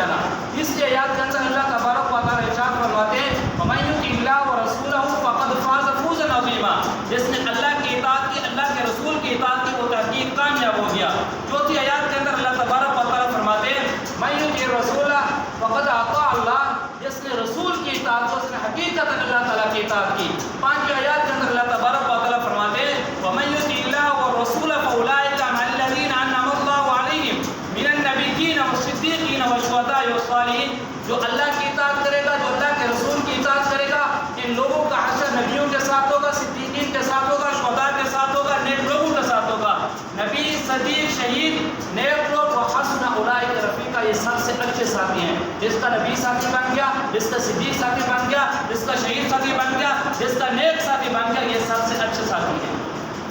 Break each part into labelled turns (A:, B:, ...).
A: جانا. اس لیے آیات کے اندر اللہ تبارک و تعالیٰ ارشاد فرماتے ہیں وَمَن يُطِعِ اللَّهَ وَرَسُولَهُ فَقَدْ فَازَ فَوْزًا عَظِيمًا. جس نے اللہ کی اطاعت کی، اللہ کے رسول کی اطاعت کی، وہ تحقیق کامیاب ہو گیا. چوتھی آیات کے اندر اللہ تبارک و تعالیٰ فرماتے ہیں مَن يُطِعِ الرَّسُولَ فَقَدْ أَطَاعَ اللَّهَ. جس نے رسول کی اطاعت کی، اس نے حقیقت اللہ تعالیٰ کی اطاعت کی. پانچویں آیات کے اندر اللہ تبارک و تعالیٰ فرماتے ہیں وَمَن يُطِعِ اللَّهَ وَالرَّسُولَ فَأُولَٰئِكَ مَعَ الَّذِينَ أَنْعَمَ اللَّهُ عَلَيْهِمْ مِنَ النَّبِيِّينَ وَالصِّدِّيقِينَ وَالشُّهَدَاءِ وَالصَّالِحِينَ. جو اللہ کی اطاعت کرے گا، جو اللہ کے رسول کی اطاعت کرے گا، ان لوگوں کا حشر نبیوں کے ساتھ ہوگا، صدیقین کے ساتھ ہوگا، شہداء کے ساتھ ہوگا، نیک لوگوں کے ساتھ ہوگا. نبی، صدیق، شہید، نیک لوگ وحسن اولئک رفیقا، یہ سب سے اچھے ساتھی ہیں. جس کا نبی ساتھی بن گیا، جس کا صدیق ساتھی بن گیا، جس کا شہید ساتھی بن گیا، جس کا نیک ساتھی بن گیا، یہ سب سے اچھے ساتھی ہیں.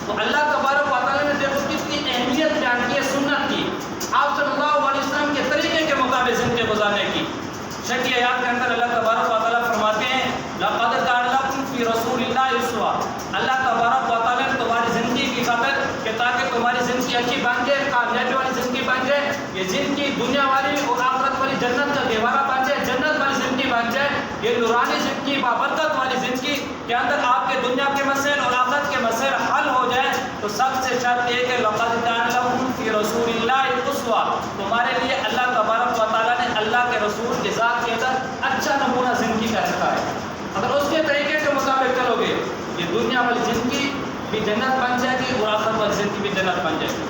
A: تو اللہ تبارک و تعالیٰ نے دیکھو کتنی اہمیت بیان کی ہے سنت کی، آپ صلی اللہ علیہ وسلم کے طریقے کے مطابق زندگی گزارنے کی. شکی آیات کے اندر اللہ تبارک و تعالیٰ فرماتے ہیں لَقَدْ كَانَ لَكُمْ فِي رَسُولِ اللَّهِ أُسْوَةٌ. اللہ تبارک و تعالیٰ نے تمہاری زندگی کی خاطر کہ تاکہ تمہاری زندگی اچھی بن جائے، کامیابی والی زندگی بن جائے، یہ زندگی دنیا والی اور آخرت والی جنت کا گہوارہ بن جائے، جنت والی زندگی بن جائے، یہ نورانی زندگی، بابرکت والی زندگی کے اندر آپ کے دنیا کے مسائل اور آخرت کے مسائل حل ہو جائے. تو سب سے شرط یہ کہ لَقَدْ كَانَ لَكُمْ فِي رَسُولِ اللَّهِ أُسْوَةٌ. تمہارے لیے اللہ تبارک و تعالیٰ نے اللہ کے رسول کے ذات کے اندر اچھا نمونہ زندگی کا رکھا ہے. اگر اس کے طریقے کے مطابق چلو گے، یہ دنیا والی زندگی بھی جنت بن جائے گی اور آخرت والی زندگی بھی جنت بن جائے گی.